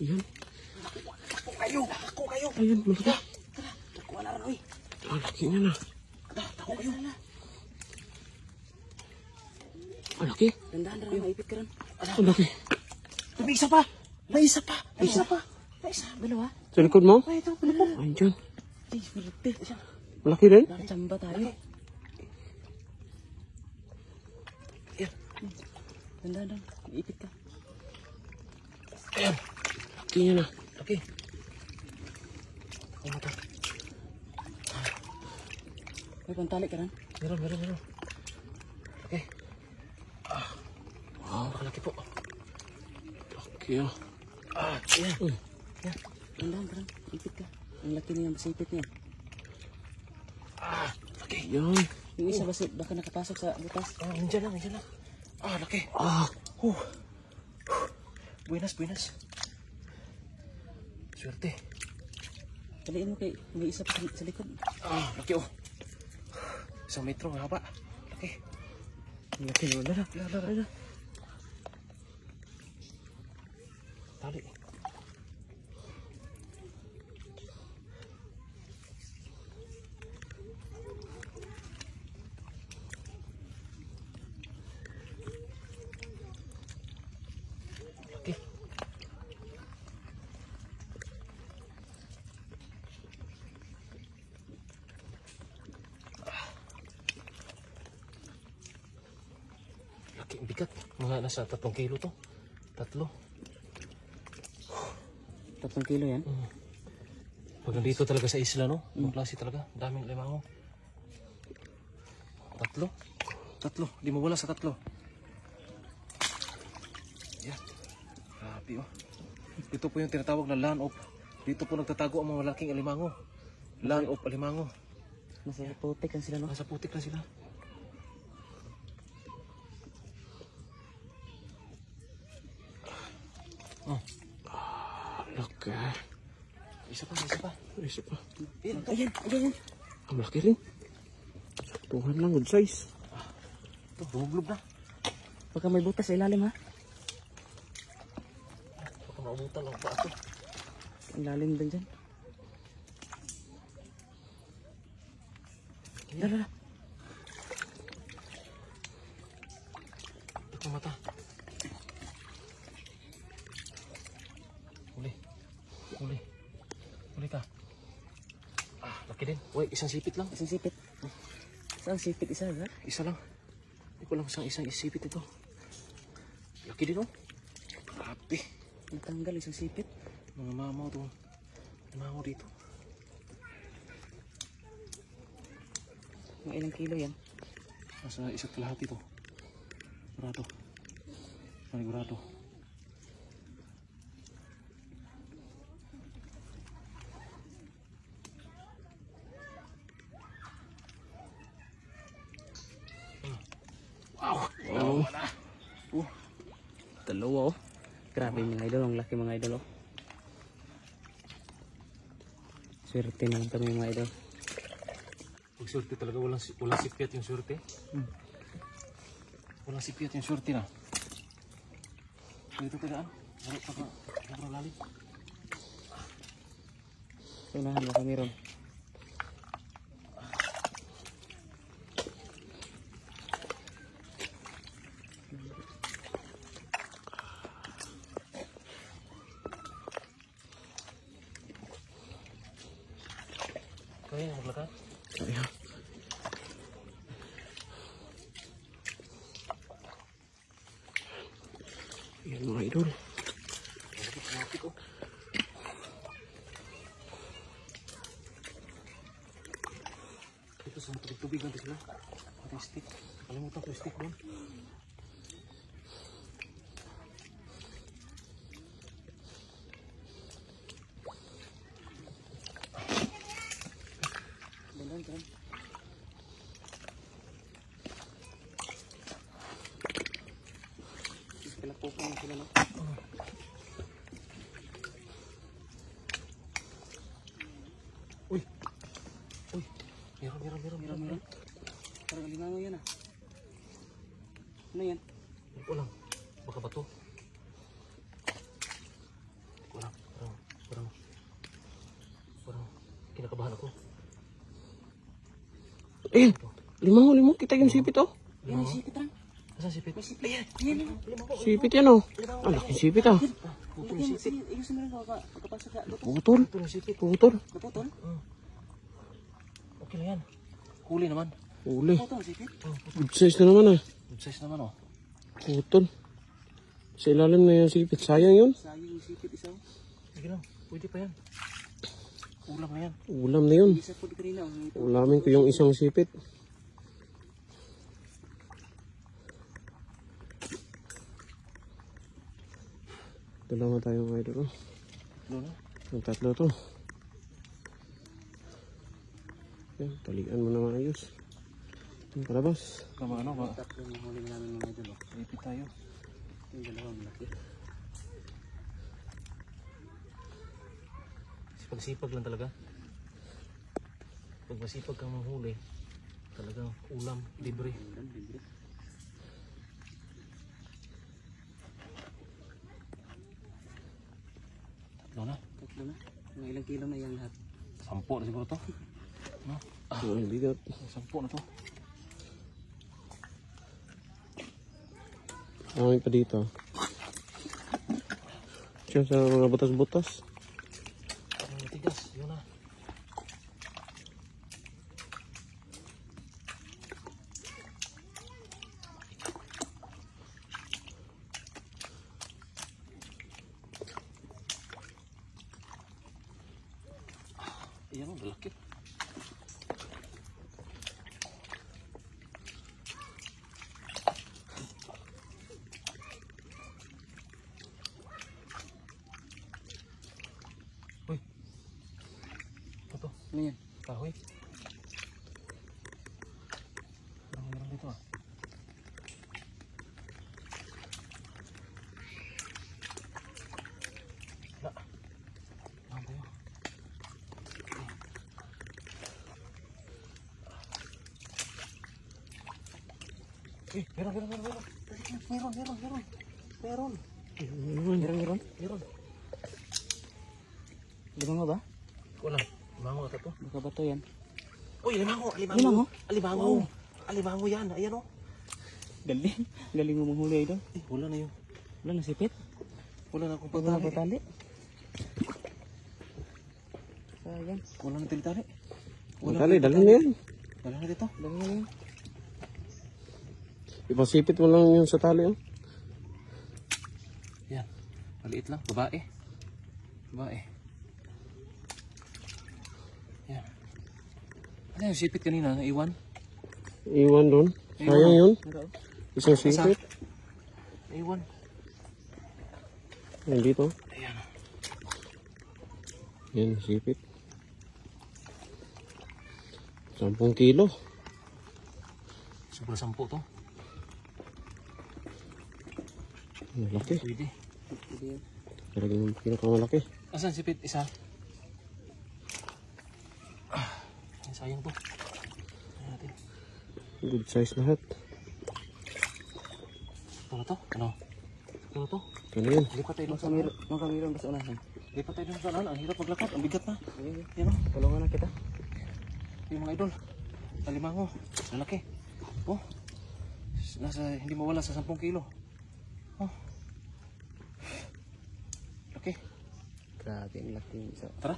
Ayan. Tako kayo. Ayan, malaki. Tako na rin, oy. Ang laki niya na. Tako kayo. Ang laki. Dandahan rin, maipit ka rin. Ang laki. May isa pa. May isa pa. May isa pa. May isa. Dalawa. Sa likod mo? Ay, ito. Pala. Ayun dyan. Ay, malaki. Malaki rin? Nakachamba tayo. Yan. Dandahan. Maipit ka. Ayan. Laki niya na. Laki. Ano ito? May pantalik ka rin? Meron. Okay. Wow. Nakalaki po. Laki ah. Yan. Yan. Dandahan ka rin. Ipit ka. Ang laki niya. Masipit niya. Laki. Yan. Yung isa baka nakapasok sa butas. Nandiyan lang. Laki. Buenas. Swerte. Taliin mo kay may isa pa sa likod. Laki oh. 1 metro, haba. Laki. Ang laki naman. Dala. Tali. Laki. Laki, bigat. Mga nasa 3 kilo to. 3. 3 kilo yan. Pag nandito talaga sa isla, no? Ang klase talaga. Daming limango. 3. Di mawala sa 3. Yan. Grabe oh. Ito po yung tinatawag na land of. Dito po nagtatago ang mga malaking alimango. Land of alimango. Nasa putik lang sila, no? Nasa putik na sila. Laki. Isa pa. Ayan. Ang laki rin. Saktuhan lang, good size. Ito, bumublob na. Baka may butas sa ilalim, ha? Baka maubutan lang pa ito. Ang lalim din dyan. Dala. Ito mata. Huli ka. Laki din. Uy, isang sipit lang. Isang sipit. Isang sipit, isa, ha? Isa lang. Hindi ko lang isang sipit ito. Laki din, oh. Grabe. Natanggal isang sipit. Mga mamaw to. Mamaw dito. Mga ilang kilo yan? Nasa 1 kalahati ito. Sigurado. Panigurado. Wow. Dalawa, oh. Grabe mga idol. Ang laki mga idol, oh. Swerte naman kami mga idol. Pag swerte talaga, walang sipiat yung swerte. Walang sipiat yung swerte na. Dito tagaan. Wala pa ka. Sobrang lalim. Unahan ba kami ron? Kaya maglakad. Ayan. Ayan mga idol. Ito sa tubig nanti sila. Pati stick. Kalimutan ko stick doon. Pinagpupang sila, no? Uy! Meron. Parang alimango yan, ah. Ano yan? Hindi ko lang. Baka bato. Hindi ko lang. Eh, limango. Kita yung sipit oh. Yan, sipit lang. Asan sipit? May sipit. Yan, yan. Sipit yan oh. Ang laking sipit ah. Putol yung sipit. Ayusin mo lang pagkapasok ka. Putol. Putol yung sipit. Putol. Naputol? Okay lang yan. Huli naman. Uli. Putol, sipit. Good size na naman ah. Good size naman oh. Putol. Sa ilalim na yung sipit. Sayang yun. Sayang yung sipit isa. Sige lang. Pwede pa yan. Ulam na yan. Ulam na yun. Isa po di kanina. Ulamin ko yung isang sipit. Dalawa tayong idol. Doon na. Ang tatlo to. Yan, talian mo naman ayos. Yung palabas. Tama ano ba? Tatlo yung huli namin mga idol. Sipit tayo. Yung dalawang malaki. Sipag-sipag lang talaga. Pag masipag kang manghuli, talagang ulam, libre. Libre. Tatlo na. Tatlo na. Mga ilang kilo na yan lahat. 10 na siguro to. No? Ang bigat. 10 na to. Amin pa dito. Diyan sa mga butas-butas. Ang matigas, yun na. Ayan o, malaki. Uy. Ito. Ano yan? Kahoy. Meron dito ah. Wala. Lang tayo. Eh, meron. Meron. Limango ba? Wala. Limango ata to. Baka ba to yan? Uy, limango. Limango? Alimango. Alimango yan. Ayan o. Galing. Galing mo manghuli ito. Eh, wala na yun. Wala na sipit. Wala na akong Wala na patali. patali. Sayang. Wala na tali-tali. Dali na yan. Wala na dito. Dami na yan. Ipasipit mo lang yung sa tali oh. Yan. Maliit lang. Babae. Yan. Ano yung sipit kanina? Naiwan? Iwan doon. Sayang yun. Ano? Isang sipit. Naiwan. Yan dito. Ayan. Yan, sipit. 10 kilo. Sobra 10 to. Malaki. Pwede. Pwede yan. Talagang pinakamalaki. Asan sipit? Isa. Ay, sayang to. Ayan natin. Good size lahat. Ito na to? Ano? Ito na to? Ano yan? Lipat tayo dun sa unahan. Mga kamiron basta unahan. Lipat tayo dun sa unahan. Ang hirap maglakad. Ang bigat na. Ayun. Yan o. Tulungan na kita. Yung mga idol. Alimango. Lalaki. Oh. Hindi mawala sa 10 kilo. Oh. Laki. Grabe ang laki. Tara.